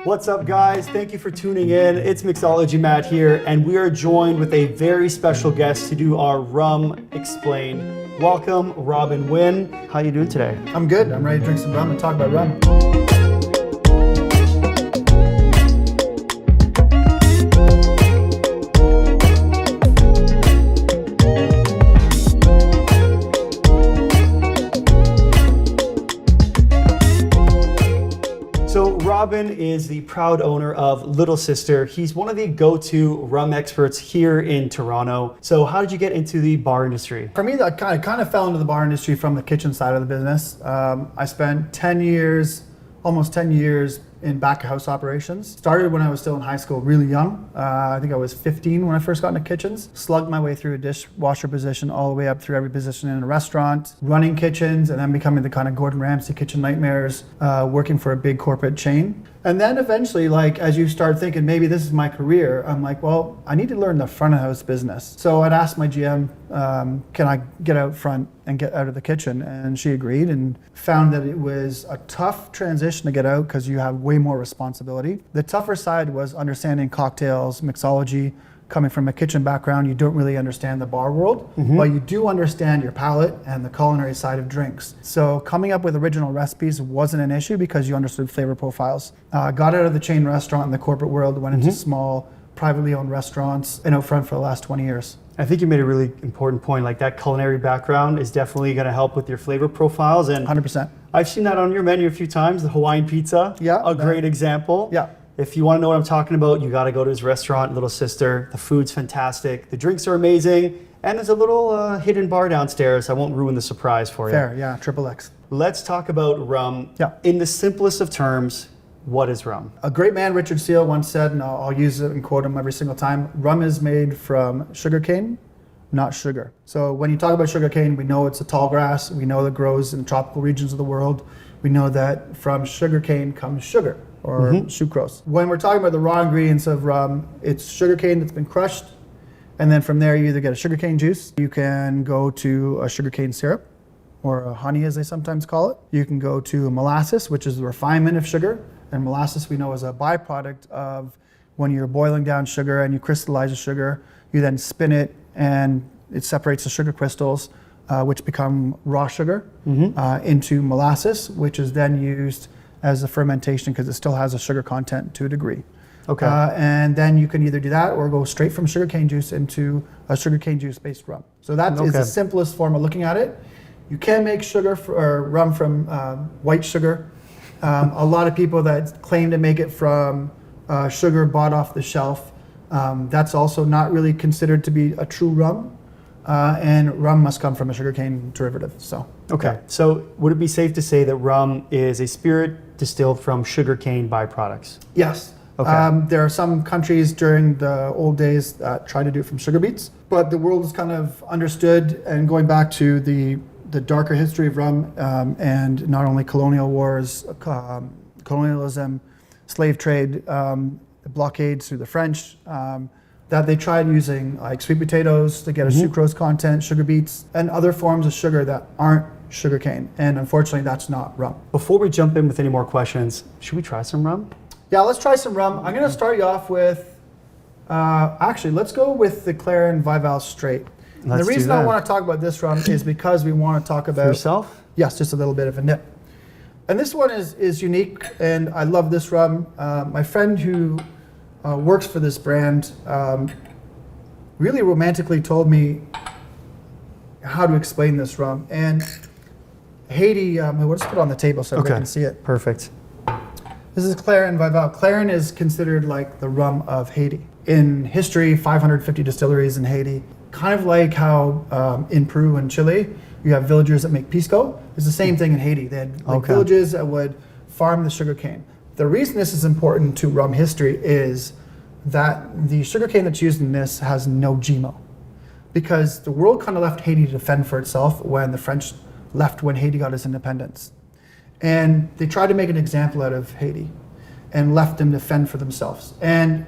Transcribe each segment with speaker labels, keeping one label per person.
Speaker 1: What's up, guys? Thank you for tuning in. It's Mixology Matt here, and we are joined with a very special guest to do our Rum Explained. Welcome, Rob and Wynee. How you doing today?
Speaker 2: I'm good. I'm ready to drink some rum and talk about rum.
Speaker 1: Robin is the proud owner of Little Sister. He's one of the go-to rum experts here in Toronto. So how did you get into the bar industry?
Speaker 2: For me, I kind of fell into the bar industry from the kitchen side of the business. I spent 10 years, almost 10 years in back of house operations. Started when I was still in high school, really young. I think I was 15 when I first got into kitchens. Slugged my way through a dishwasher position all the way up through every position in a restaurant, running kitchens, and then becoming the kind of Gordon Ramsay kitchen nightmares, working for a big corporate chain. And then eventually, like, as you start thinking, maybe this is my career, I'm like, well, I need to learn the front of house business. So I'd asked my GM, can I get out front and get out of the kitchen? And she agreed, and found that it was a tough transition to get out because you have way more responsibility. The tougher side was understanding cocktails, mixology. Coming from a kitchen background, you don't really understand the bar world, but you do understand your palate and the culinary side of drinks. So coming up with original recipes wasn't an issue because you understood flavor profiles. Got out of the chain restaurant in the corporate world, went into small, privately owned restaurants, and out front for the last 20 years.
Speaker 1: I think you made a really important point. Like, that culinary background is definitely going to help with your flavor profiles. And
Speaker 2: 100%.
Speaker 1: I've seen that on your menu a few times, the Hawaiian pizza.
Speaker 2: Yeah.
Speaker 1: A great example.
Speaker 2: Yeah.
Speaker 1: If you want to know what I'm talking about, you got to go to his restaurant, Little Sister. The food's fantastic. The drinks are amazing. And there's a little hidden bar downstairs. I won't ruin the surprise for you.
Speaker 2: Fair, yeah, XXX.
Speaker 1: Let's talk about rum.
Speaker 2: Yeah.
Speaker 1: In the simplest of terms, what is rum?
Speaker 2: A great man, Richard Steele, once said, and I'll use it and quote him every single time, rum is made from sugarcane, not sugar. So when you talk about sugarcane, we know it's a tall grass. We know that grows in tropical regions of the world. We know that from sugarcane comes sugar, or sucrose. When we're talking about the raw ingredients of rum, it's sugarcane that's been crushed, and then from there you either get a sugarcane juice, you can go to a sugarcane syrup, or a honey as they sometimes call it. You can go to molasses, which is the refinement of sugar, and molasses we know is a byproduct of when you're boiling down sugar and you crystallize the sugar, you then spin it and it separates the sugar crystals, which become raw sugar, into molasses, which is then used as a fermentation because it still has a sugar content to a degree.
Speaker 1: Okay.
Speaker 2: And then you can either do that or go straight from sugarcane juice into a sugarcane juice based rum. So that is the simplest form of looking at it. You can make rum from white sugar. A lot of people that claim to make it from sugar bought off the shelf, that's also not really considered to be a true rum. And rum must come from a sugarcane derivative. So.
Speaker 1: Okay. So would it be safe to say that rum is a spirit distilled from sugarcane byproducts?
Speaker 2: Yes.
Speaker 1: Okay.
Speaker 2: There are some countries during the old days that try to do it from sugar beets, but the world is kind of understood, and going back to the darker history of rum, and not only colonial wars, colonialism, slave trade, the blockades through the French, that they tried using like sweet potatoes to get a sucrose content, sugar beets, and other forms of sugar that aren't sugarcane. And unfortunately, that's not rum.
Speaker 1: Before we jump in with any more questions, should we try some rum?
Speaker 2: Yeah, let's try some rum. I'm going to start you off with, actually, let's go with the Claren Vival Straight. The reason I want to talk about this rum is because we want to talk about...
Speaker 1: For yourself?
Speaker 2: Yes, just a little bit of a nip. And this one is unique, and I love this rum. My friend who works for this brand really romantically told me how to explain this rum. And Haiti, we'll just put it on the table so everybody can see it.
Speaker 1: Perfect.
Speaker 2: This is Claren Vival. Claren is considered like the rum of Haiti. In history, 550 distilleries in Haiti. Kind of like how in Peru and Chile, you have villagers that make pisco. It's the same thing in Haiti. They had villages that would farm the sugarcane. The reason this is important to rum history is that the sugarcane that's used in this has no GMO. Because the world kind of left Haiti to defend for itself when the French left when Haiti got its independence. And they tried to make an example out of Haiti and left them to fend for themselves. And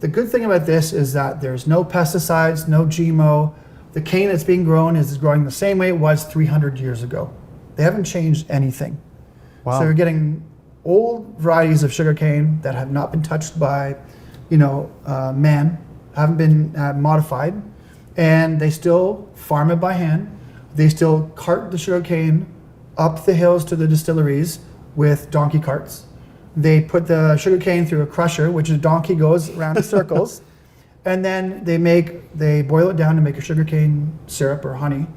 Speaker 2: the good thing about this is that there's no pesticides, no GMO. The cane that's being grown is growing the same way it was 300 years ago. They haven't changed anything.
Speaker 1: Wow.
Speaker 2: So you're getting old varieties of sugarcane that have not been touched by, man, haven't been modified, and they still farm it by hand. They still cart the sugarcane up the hills to the distilleries with donkey carts. They put the sugarcane through a crusher, which a donkey goes around in circles, and then they boil it down to make a sugarcane syrup or honey,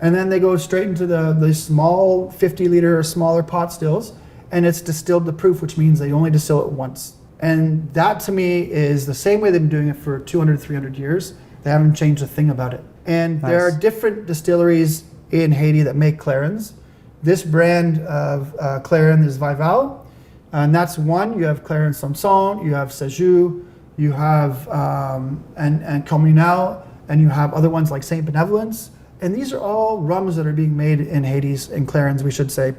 Speaker 2: and then they go straight into the small 50-liter or smaller pot stills, and it's distilled to proof, which means they only distill it once. And that to me is the same way they've been doing it for 200, 300 years. They haven't changed a thing about it. And
Speaker 1: Nice.
Speaker 2: there are different distilleries in Haiti that make clarins. This brand of clarin is Vival, and that's one. You have Clarin Samson, you have Sejoux, you have and Communal, and you have other ones like Saint Benevolence. And these are all rums that are being made in Hades, in clarins, we should say,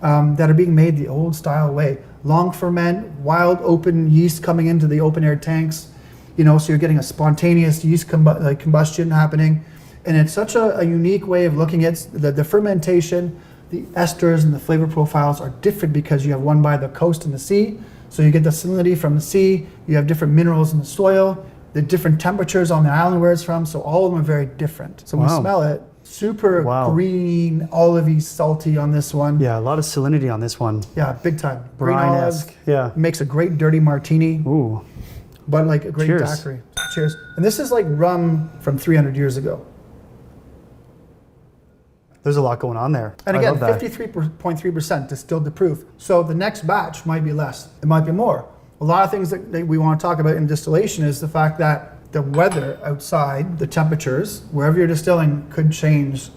Speaker 2: that are being made the old style way. Long ferment, wild open yeast coming into the open air tanks, so you're getting a spontaneous yeast combustion happening. And it's such a unique way of looking at the fermentation. The esters and the flavor profiles are different because you have one by the coast and the sea. So you get the salinity from the sea, you have different minerals in the soil, the different temperatures on the island where it's from, so all of them are very different. So when we smell it, super green, olivey, salty on this one.
Speaker 1: Yeah, a lot of salinity on this one.
Speaker 2: Yeah, big time. Green
Speaker 1: Brine-esque,
Speaker 2: olive,
Speaker 1: yeah.
Speaker 2: makes a great dirty martini,
Speaker 1: Ooh,
Speaker 2: but like a great
Speaker 1: Cheers.
Speaker 2: daiquiri. Cheers. And this is like rum from 300 years ago.
Speaker 1: there's a lot going on there.
Speaker 2: And
Speaker 1: I
Speaker 2: again,
Speaker 1: love that.
Speaker 2: 53.3% distilled to proof. So the next batch might be less, it might be more. A lot of things that we want to talk about in distillation is the fact that the weather outside, the temperatures, wherever you're distilling, could change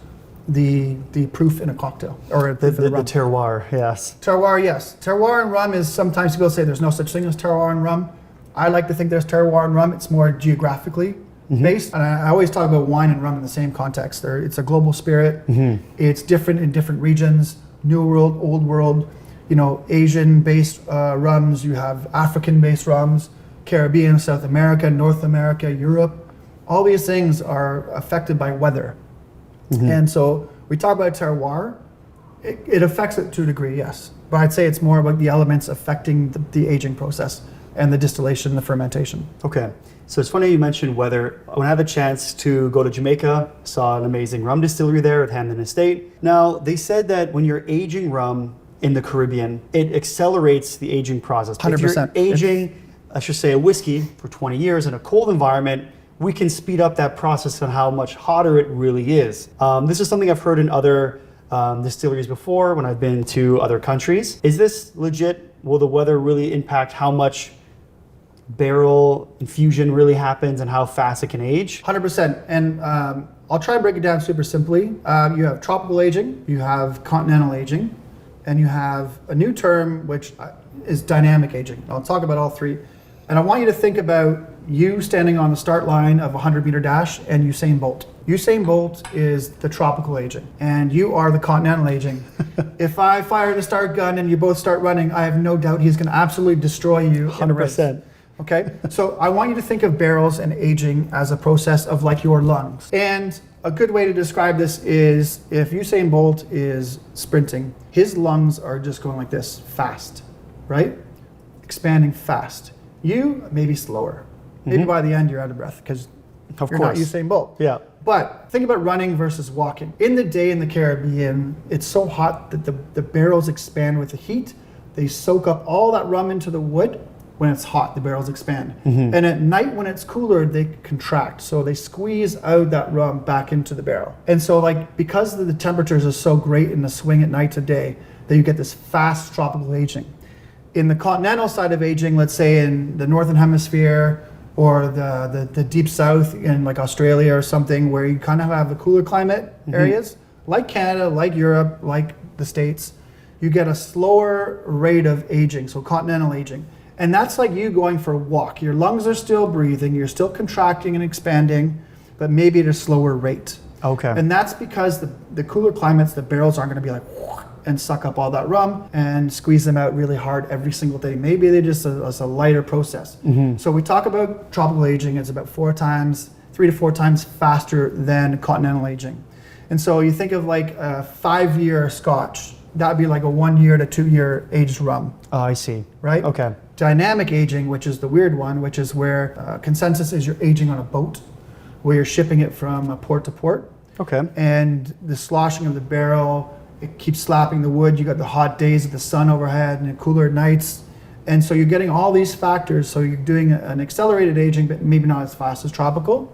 Speaker 2: the proof in a cocktail or
Speaker 1: The
Speaker 2: for the rum.
Speaker 1: terroir, yes.
Speaker 2: Terroir, yes. Terroir in rum is sometimes people say there's no such thing as terroir in rum. I like to think there's terroir in rum. It's more geographically based. And I always talk about wine and rum in the same context. It's a global spirit. It's different in different regions. New World, Old World, Asian-based rums. You have African-based rums, Caribbean, South America, North America, Europe. All these things are affected by weather. And so we talk about terroir. It affects it to a degree, yes. But I'd say it's more about the elements affecting the aging process and the distillation, the fermentation.
Speaker 1: Okay, so it's funny you mentioned weather. When I had the chance to go to Jamaica, saw an amazing rum distillery there at Hamden Estate. Now, they said that when you're aging rum in the Caribbean, it accelerates the aging process.
Speaker 2: 100%.
Speaker 1: If you're aging, I should say, a whiskey for 20 years in a cold environment, we can speed up that process on how much hotter it really is. This is something I've heard in other distilleries before when I've been to other countries. Is this legit? Will the weather really impact how much barrel infusion really happens and how fast it can age?
Speaker 2: 100%. And I'll try and break it down super simply. You have tropical aging, you have continental aging, and you have a new term which is dynamic aging. I'll talk about all three. And I want you to think about you standing on the start line of a 100-meter dash and Usain Bolt. Usain Bolt is the tropical aging, and you are the continental aging. If I fire the start gun and you both start running, I have no doubt he's going to absolutely destroy you.
Speaker 1: 100%.
Speaker 2: Okay, so I want you to think of barrels and aging as a process of like your lungs. And a good way to describe this is if Usain Bolt is sprinting, his lungs are just going like this, fast, right? Expanding fast. You, maybe slower. Maybe by the end you're out of breath because you're not Usain Bolt.
Speaker 1: Yeah.
Speaker 2: But think about running versus walking. In the day in the Caribbean, it's so hot that the barrels expand with the heat. They soak up all that rum into the wood. When it's hot, the barrels expand. And at night when it's cooler, they contract. So they squeeze out that rum back into the barrel. And so because the temperatures are so great in the swing at night to day, that you get this fast tropical aging. In the continental side of aging, let's say in the Northern Hemisphere, or the deep south in like Australia or something where you kind of have the cooler climate areas, like Canada, like Europe, like the States, you get a slower rate of aging, so continental aging. And that's like you going for a walk. Your lungs are still breathing, you're still contracting and expanding, but maybe at a slower rate.
Speaker 1: Okay.
Speaker 2: And that's because the cooler climates, the barrels aren't gonna be like, and suck up all that rum and squeeze them out really hard every single day. Maybe they just it's a lighter process. So we talk about tropical aging, it's about 3 to 4 times faster than continental aging. And so you think of like a 5-year Scotch that would be like a 1 year to 2 year aged rum,
Speaker 1: Oh, I see.
Speaker 2: right?
Speaker 1: Okay.
Speaker 2: Dynamic aging, which is the weird one, which is where consensus is you're aging on a boat, where you're shipping it from port to port.
Speaker 1: Okay.
Speaker 2: And the sloshing of the barrel, it keeps slapping the wood. You got the hot days of the sun overhead and the cooler nights. And so you're getting all these factors. So you're doing an accelerated aging, but maybe not as fast as tropical.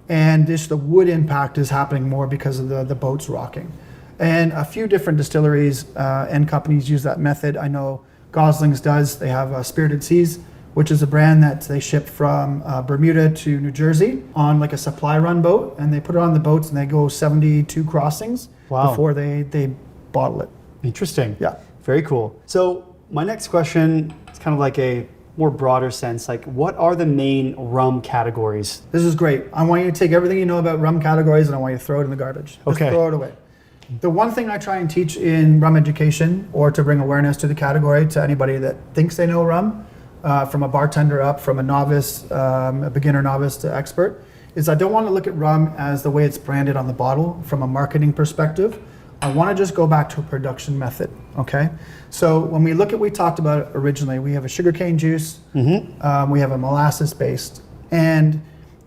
Speaker 2: And just the wood impact is happening more because of the boats rocking. And a few different distilleries and companies use that method. I know Gosling's does. They have Spirited Seas, which is a brand that they ship from Bermuda to New Jersey on like a supply run boat, and they put it on the boats and they go 72 crossings before they bottle it.
Speaker 1: Interesting.
Speaker 2: Yeah.
Speaker 1: Very cool. So my next question is kind of like a more broader sense, like what are the main rum categories?
Speaker 2: This is great. I want you to take everything you know about rum categories and I want you to throw it in the garbage. Just
Speaker 1: Okay.
Speaker 2: throw it away. The one thing I try and teach in rum education, or to bring awareness to the category to anybody that thinks they know rum, from a bartender up, from a novice, a beginner novice to expert, is I don't want to look at rum as the way it's branded on the bottle from a marketing perspective. I want to just go back to a production method, okay? So when we look at, we talked about it originally, we have a sugarcane juice, we have a molasses based, and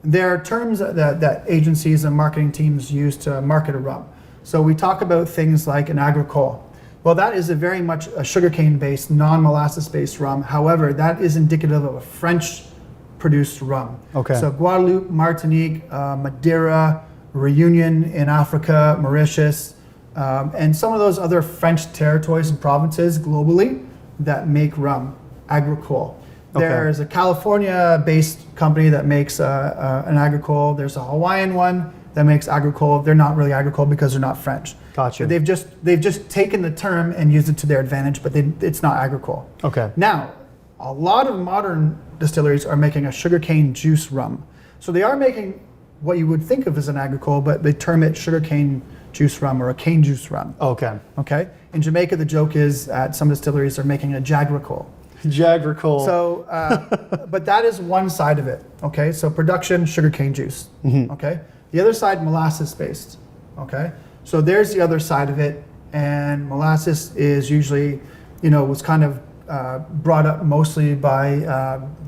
Speaker 2: there are terms that agencies and marketing teams use to market a rum. So we talk about things like an agricole. Well, that is a very much a sugarcane-based, non-molasses-based rum. However, that is indicative of a French-produced rum.
Speaker 1: Okay.
Speaker 2: So Guadeloupe, Martinique, Madeira, Reunion in Africa, Mauritius, and some of those other French territories and provinces globally that make rum, agricole.
Speaker 1: Okay.
Speaker 2: There's a California-based company that makes an agricole. There's a Hawaiian one that makes agricole. They're not really agricole because they're not French.
Speaker 1: Gotcha.
Speaker 2: They've just taken the term and used it to their advantage, but it's not agricole.
Speaker 1: Okay.
Speaker 2: Now, a lot of modern distilleries are making a sugarcane juice rum. So they are making what you would think of as an agricole, but they term it sugarcane juice rum or a cane juice rum.
Speaker 1: Okay.
Speaker 2: Okay. In Jamaica, the joke is at some distilleries they're making a jagricole.
Speaker 1: Jagricole.
Speaker 2: So, but that is one side of it. Okay. So production, sugarcane juice. Okay. The other side, molasses based. Okay. So there's the other side of it, and molasses is usually, was kind of brought up mostly by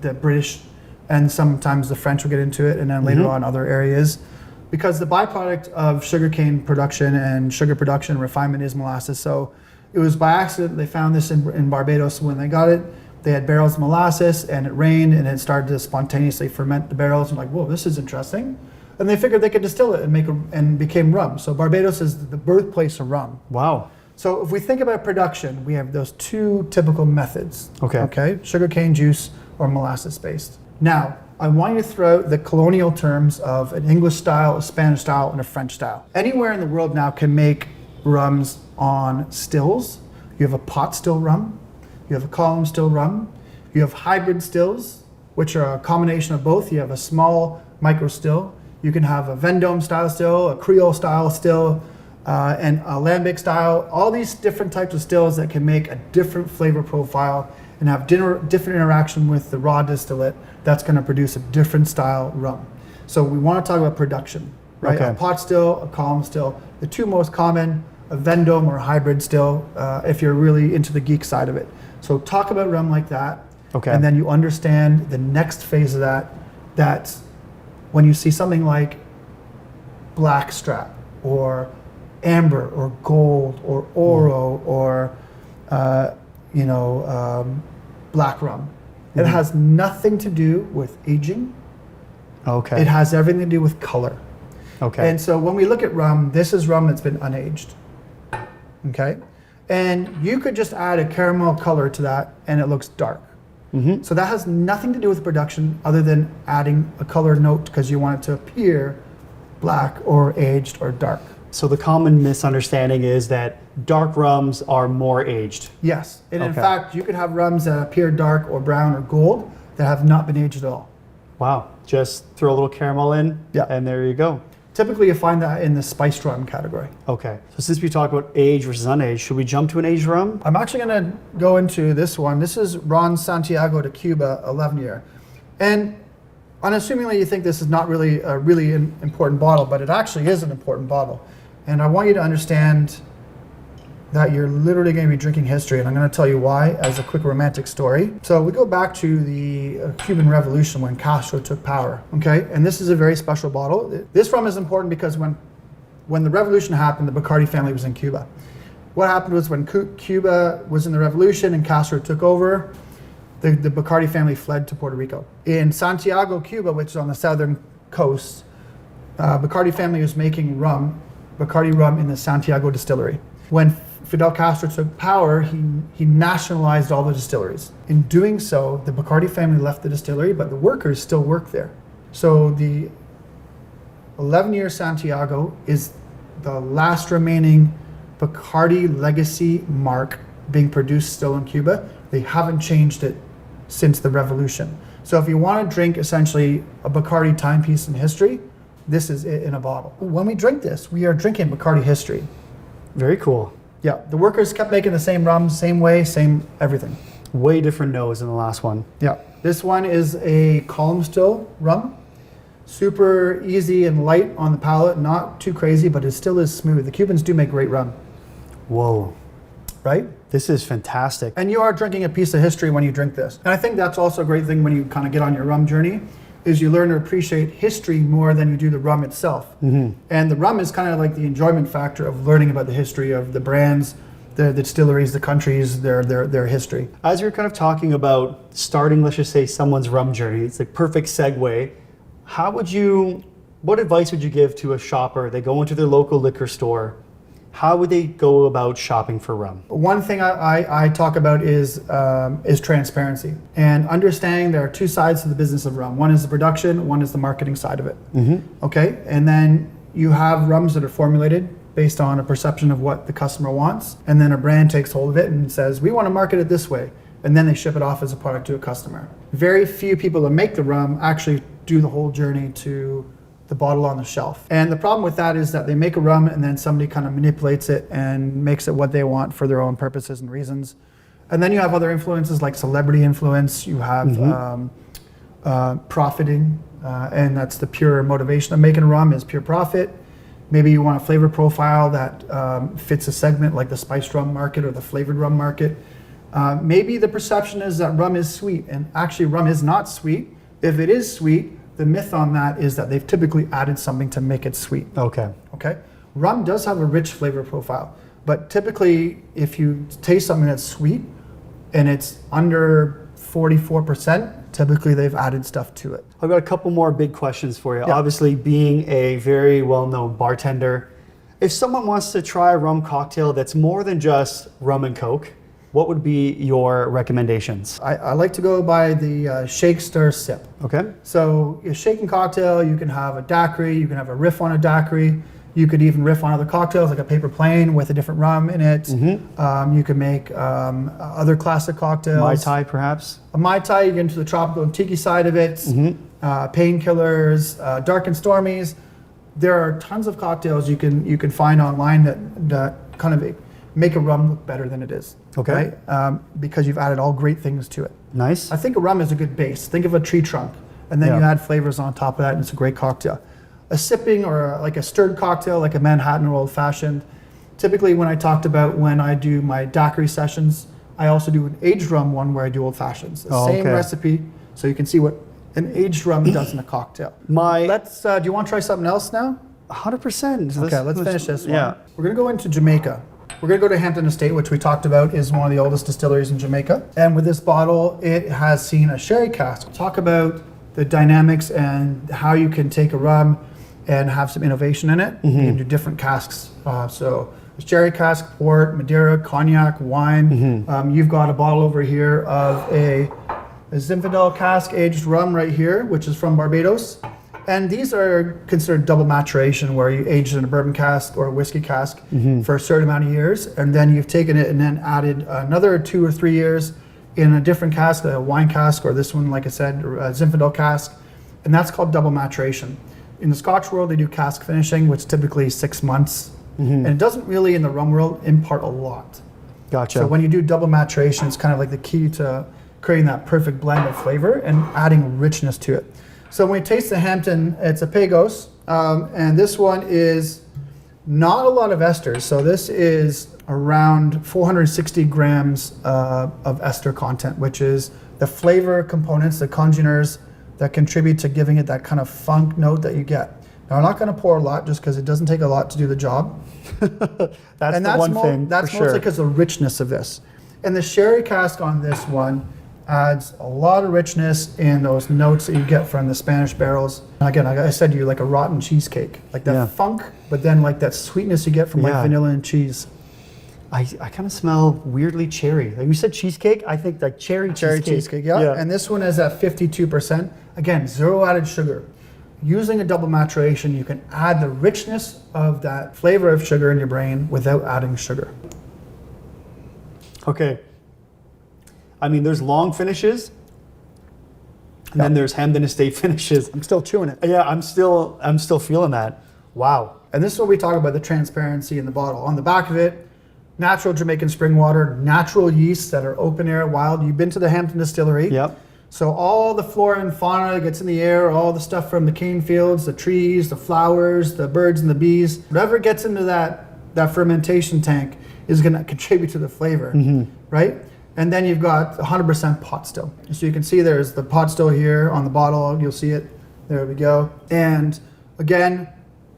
Speaker 2: the British, and sometimes the French will get into it, and then later on other areas, because the byproduct of sugarcane production and sugar production and refinement is molasses. So it was by accident they found this in Barbados when they got it. They had barrels of molasses, and it rained, and it started to spontaneously ferment the barrels. And like, whoa, this is interesting. And they figured they could distill it and became rum. So Barbados is the birthplace of rum.
Speaker 1: Wow.
Speaker 2: So if we think about production, we have those two typical methods.
Speaker 1: Okay.
Speaker 2: Okay, sugarcane juice or molasses based. Now, I want you to throw out the colonial terms of an English style, a Spanish style, and a French style. Anywhere in the world now can make rums on stills. You have a pot still rum, you have a column still rum, you have hybrid stills, which are a combination of both. You have a small micro still. You can have a Vendôme style still, a Creole style still, and a lambic style. All these different types of stills that can make a different flavor profile and have different interaction with the raw distillate that's going to produce a different style rum. So we want to talk about production, right?
Speaker 1: Okay.
Speaker 2: A pot still, a column still. The two most common, a Vendôme or a hybrid still, if you're really into the geek side of it. So talk about rum like that.
Speaker 1: Okay.
Speaker 2: And then you understand the next phase of that, that's when you see something like blackstrap or amber or gold or oro or black rum. It has nothing to do with aging.
Speaker 1: Okay.
Speaker 2: It has everything to do with color.
Speaker 1: Okay.
Speaker 2: And so when we look at rum, this is rum that's been unaged. Okay? And you could just add a caramel color to that and it looks dark. So that has nothing to do with production other than adding a color note because you want it to appear black or aged or dark.
Speaker 1: So the common misunderstanding is that dark rums are more aged.
Speaker 2: Yes. And in
Speaker 1: Okay.
Speaker 2: fact, you could have rums that appear dark or brown or gold that have not been aged at all.
Speaker 1: Wow. Just throw a little caramel in,
Speaker 2: Yeah.
Speaker 1: and there you go.
Speaker 2: Typically, you find that in the spiced rum category.
Speaker 1: Okay. So since we talked about aged versus unaged, should we jump to an aged rum?
Speaker 2: I'm actually going to go into this one. This is Ron Santiago de Cuba 11 year. And unassumingly, you think this is not really a really important bottle, but it actually is an important bottle. And I want you to understand that you're literally going to be drinking history, and I'm going to tell you why as a quick romantic story. So we go back to the Cuban Revolution when Castro took power, okay? And this is a very special bottle. This rum is important because when the revolution happened, the Bacardi family was in Cuba. What happened was when Cuba was in the revolution and Castro took over, the Bacardi family fled to Puerto Rico. In Santiago, Cuba, which is on the southern coast, Bacardi family was making Bacardi rum in the Santiago distillery. When Fidel Castro took power, he nationalized all the distilleries. In doing so, the Bacardi family left the distillery, but the workers still work there. So the 11-year Santiago is the last remaining Bacardi legacy mark being produced still in Cuba. They haven't changed it since the revolution. So if you want to drink essentially a Bacardi timepiece in history, this is it in a bottle. When we drink this, we are drinking Bacardi history.
Speaker 1: Very cool.
Speaker 2: Yeah, the workers kept making the same rum, same way, same everything.
Speaker 1: Way different nose than the last one.
Speaker 2: Yeah, this one is a column still rum. Super easy and light on the palate, not too crazy, but it still is smooth. The Cubans do make great rum.
Speaker 1: Whoa.
Speaker 2: Right?
Speaker 1: This is fantastic.
Speaker 2: And you are drinking a piece of history when you drink this. And I think that's also a great thing when you kind of get on your rum journey, is you learn to appreciate history more than you do the rum itself. And the rum is kind of like the enjoyment factor of learning about the history of the brands, the distilleries, the countries, their history.
Speaker 1: As you're kind of talking about starting, let's just say, someone's rum journey, it's the perfect segue. What advice would you give to a shopper? They go into their local liquor store. How would they go about shopping for rum?
Speaker 2: One thing I talk about is transparency and understanding there are two sides to the business of rum. One is the production, one is the marketing side of it. Okay, and then you have rums that are formulated based on a perception of what the customer wants, and then a brand takes hold of it and says, we want to market it this way, and then they ship it off as a product to a customer. Very few people that make the rum actually do the whole journey to the bottle on the shelf. And the problem with that is that they make a rum and then somebody kind of manipulates it and makes it what they want for their own purposes and reasons. And then you have other influences like celebrity influence, you have profiting, and that's the pure motivation of making a rum is pure profit. Maybe you want a flavor profile that fits a segment like the spiced rum market or the flavored rum market. Maybe the perception is that rum is sweet, and actually rum is not sweet. If it is sweet, the myth on that is that they've typically added something to make it sweet.
Speaker 1: Okay.
Speaker 2: Rum does have a rich flavor profile, but typically if you taste something that's sweet and it's under 44%, typically they've added stuff to it.
Speaker 1: I've got a couple more big questions for you.
Speaker 2: Yeah.
Speaker 1: Obviously, being a very well-known bartender, if someone wants to try a rum cocktail that's more than just rum and Coke, what would be your recommendations?
Speaker 2: I like to go by the shake, stir, sip.
Speaker 1: Okay.
Speaker 2: So a shaken cocktail, you can have a daiquiri, you can have a riff on a daiquiri, you could even riff on other cocktails like a paper plane with a different rum in it. You can make other classic cocktails.
Speaker 1: Mai Tai, perhaps?
Speaker 2: A Mai Tai, you get into the tropical and tiki side of it. Painkillers, dark and stormies. There are tons of cocktails you can find online that kind of make a rum look better than it is.
Speaker 1: Okay.
Speaker 2: Right? Because you've added all great things to it.
Speaker 1: Nice.
Speaker 2: I think a rum is a good base. Think of a tree trunk, and then you add flavors on top of that, and it's a great cocktail. A sipping or like a stirred cocktail, like a Manhattan or Old Fashioned. Typically, when I talked about when I do my daiquiri sessions, I also do an aged rum one where I do Old Fashions. The same recipe, so you can see what an aged rum does in a cocktail. Let's. Do you want to try something else now?
Speaker 1: 100%.
Speaker 2: Okay, let's finish this one.
Speaker 1: Yeah.
Speaker 2: We're gonna go into Jamaica. We're going to go to Hampton Estate, which we talked about is one of the oldest distilleries in Jamaica. And with this bottle, it has seen a sherry cask. We'll talk about the dynamics and how you can take a rum and have some innovation in it. You can do different casks. So sherry cask, port, Madeira, cognac, wine. You've got a bottle over here of a Zinfandel cask aged rum right here, which is from Barbados. And these are considered double maturation, where you age it in a bourbon cask or a whiskey cask for a certain amount of years, and then you've taken it and then added another 2 or 3 years in a different cask, a wine cask, or this one, like I said, a Zinfandel cask, and that's called double maturation. In the Scotch world, they do cask finishing, which typically 6 months, and it doesn't really, in the rum world, impart a lot.
Speaker 1: Gotcha.
Speaker 2: So when you do double maturation, it's kind of like the key to creating that perfect blend of flavor and adding richness to it. So when we taste the Hampton, it's a Pagos, and this one is not a lot of esters. So this is around 460 grams of ester content, which is the flavor components, the congeners that contribute to giving it that kind of funk note that you get. Now, I'm not going to pour a lot just because it doesn't take a lot to do the job.
Speaker 1: That's the one thing
Speaker 2: That's
Speaker 1: for sure.
Speaker 2: mostly because of the richness of this. And the sherry cask on this one adds a lot of richness in those notes that you get from the Spanish barrels. Again, like I said to you, like a rotten cheesecake. Like that funk, but then like that sweetness you get from like vanilla and cheese.
Speaker 1: I kind of smell weirdly cherry. Like you said cheesecake, I think like cherry
Speaker 2: cheesecake, yeah. And this one is at 52%. Again, zero added sugar. Using a double maturation, you can add the richness of that flavor of sugar in your brain without adding sugar.
Speaker 1: Okay. I mean, there's long finishes, and then there's Hamden Estate finishes.
Speaker 2: I'm still chewing it.
Speaker 1: Yeah, I'm still feeling that. Wow.
Speaker 2: And this is what we talk about, the transparency in the bottle. On the back of it, natural Jamaican spring water, natural yeasts that are open air, wild. You've been to the Hampton Distillery.
Speaker 1: Yep.
Speaker 2: So all the flora and fauna that gets in the air, all the stuff from the cane fields, the trees, the flowers, the birds and the bees, whatever gets into that fermentation tank is going to contribute to the flavor, right? And then you've got 100% pot still. So you can see there's the pot still here on the bottle. You'll see it. There we go. And again,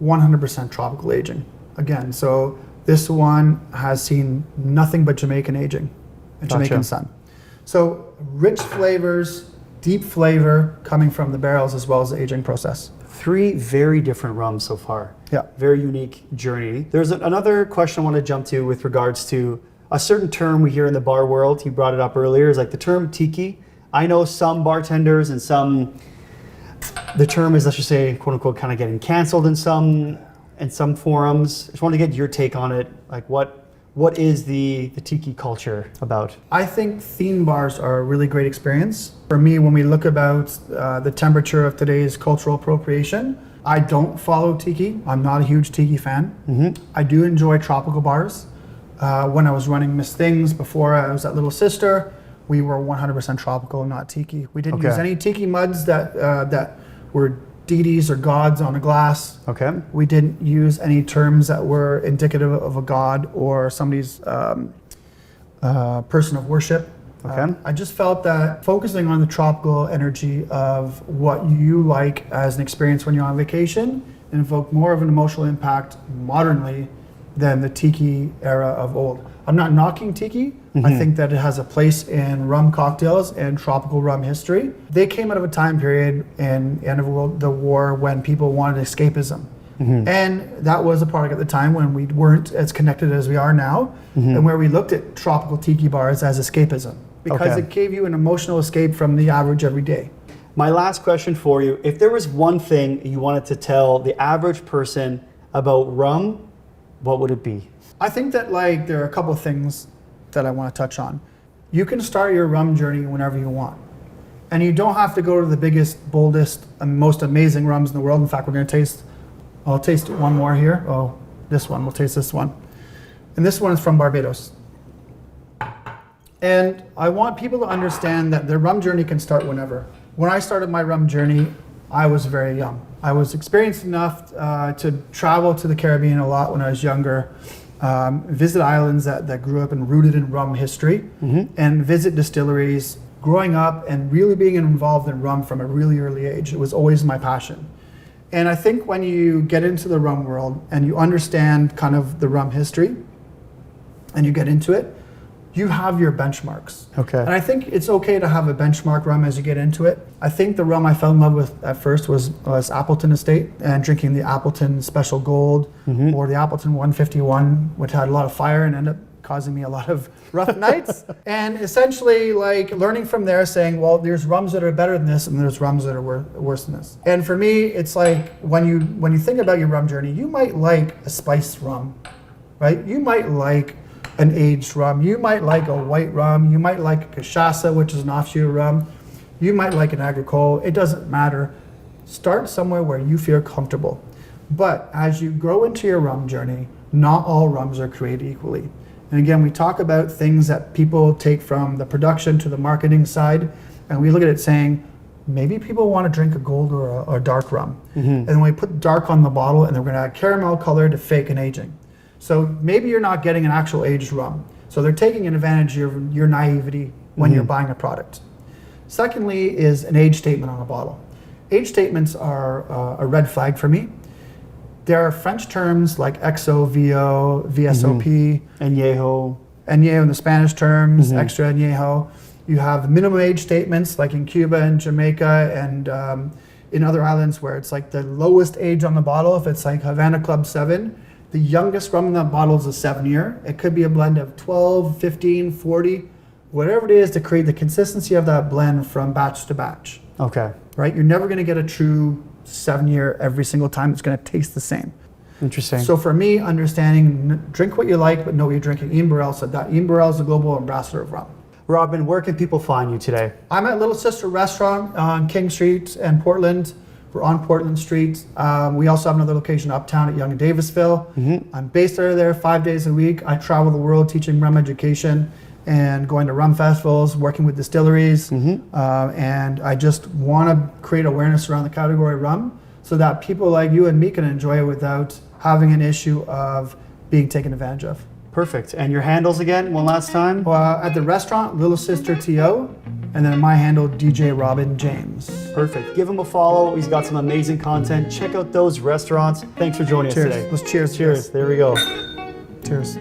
Speaker 2: 100% tropical aging. Again, so this one has seen nothing but Jamaican aging and Jamaican sun. So rich flavors, deep flavor coming from the barrels as well as the aging process.
Speaker 1: 3 very different rums so far.
Speaker 2: Yeah.
Speaker 1: Very unique journey. There's another question I want to jump to with regards to a certain term we hear in the bar world. You brought it up earlier, is like the term Tiki. I know some bartenders and the term is, let's just say, quote unquote, kind of getting canceled in some forums. I just want to get your take on it. Like what is the Tiki culture about?
Speaker 2: I think theme bars are a really great experience. For me, when we look about the temperature of today's cultural appropriation, I don't follow Tiki. I'm not a huge Tiki fan. I do enjoy tropical bars. When I was running Miss Things before I was at Little Sister, we were 100% tropical, not Tiki. We didn't use any Tiki muds that were deities or gods on a glass.
Speaker 1: Okay.
Speaker 2: We didn't use any terms that were indicative of a god or somebody's person of worship.
Speaker 1: Okay.
Speaker 2: I just felt that focusing on the tropical energy of what you like as an experience when you're on vacation invoked more of an emotional impact modernly than the Tiki era of old. I'm not knocking Tiki. I think that it has a place in rum cocktails and tropical rum history. They came out of a time period in the end of the war when people wanted escapism. And that was a product at the time when we weren't as connected as we are now, and where we looked at tropical Tiki bars as escapism, because it gave you an emotional escape from the average everyday.
Speaker 1: My last question for you, if there was one thing you wanted to tell the average person about rum, what would it be?
Speaker 2: I think that there are a couple of things that I want to touch on. You can start your rum journey whenever you want. And you don't have to go to the biggest, boldest, and most amazing rums in the world. In fact, I'll taste one more here. Oh, this one, we'll taste this one. And this one is from Barbados. And I want people to understand that their rum journey can start whenever. When I started my rum journey, I was very young. I was experienced enough to travel to the Caribbean a lot when I was younger, visit islands that grew up and rooted in rum history, and visit distilleries, growing up and really being involved in rum from a really early age. It was always my passion. And I think when you get into the rum world and you understand kind of the rum history and you get into it, you have your benchmarks.
Speaker 1: Okay.
Speaker 2: And I think it's okay to have a benchmark rum as you get into it. I think the rum I fell in love with at first was Appleton Estate, and drinking the Appleton Special Gold or the Appleton 151, which had a lot of fire and ended up causing me a lot of rough nights. And essentially learning from there, saying, well, there's rums that are better than this and there's rums that are worse than this. And for me, it's like when you think about your rum journey, you might like a spiced rum, right? You might like an aged rum. You might like a white rum. You might like a cachaça, which is an offshoot rum. You might like an agricole. It doesn't matter. Start somewhere where you feel comfortable. But as you grow into your rum journey, not all rums are created equally. And again, we talk about things that people take from the production to the marketing side, and we look at it saying, maybe people want to drink a gold or a dark rum. And then we put dark on the bottle, and then we're going to add caramel color to fake an aging. So maybe you're not getting an actual aged rum. So they're taking advantage of your naivety when you're buying a product. Secondly is an age statement on a bottle. Age statements are a red flag for me. There are French terms like XO, VO, VSOP,
Speaker 1: Añejo.
Speaker 2: Añejo in the Spanish terms, extra Añejo. You have minimum age statements like in Cuba and Jamaica and in other islands where it's like the lowest age on the bottle. If it's like Havana Club 7, the youngest rum in that bottle is a 7-year. It could be a blend of 12, 15, 40, whatever it is to create the consistency of that blend from batch to batch.
Speaker 1: Okay.
Speaker 2: Right? You're never going to get a true 7-year every single time. It's going to taste the same.
Speaker 1: Interesting.
Speaker 2: So for me, understanding drink what you like, but know what you're drinking. Ian Burrell said that. Ian Burrell is the global ambassador of rum.
Speaker 1: Robin, where can people find you today? I'm
Speaker 2: at Little Sister Restaurant on King Street and Portland. We're on Portland Street. We also have another location uptown at Yonge and Davisville. I'm based out of there 5 days a week. I travel the world teaching rum education and going to rum festivals, working with distilleries. And I just want to create awareness around the category of rum so that people like you and me can enjoy it without having an issue of being taken advantage of.
Speaker 1: Perfect. And your handles again, one last time?
Speaker 2: At the restaurant, Little Sister TO, and then my handle, DJ Robin James.
Speaker 1: Perfect. Give him a follow. He's got some amazing content. Check out those restaurants. Thanks for joining us today.
Speaker 2: Let's cheers.
Speaker 1: Cheers. There we go.
Speaker 2: Cheers.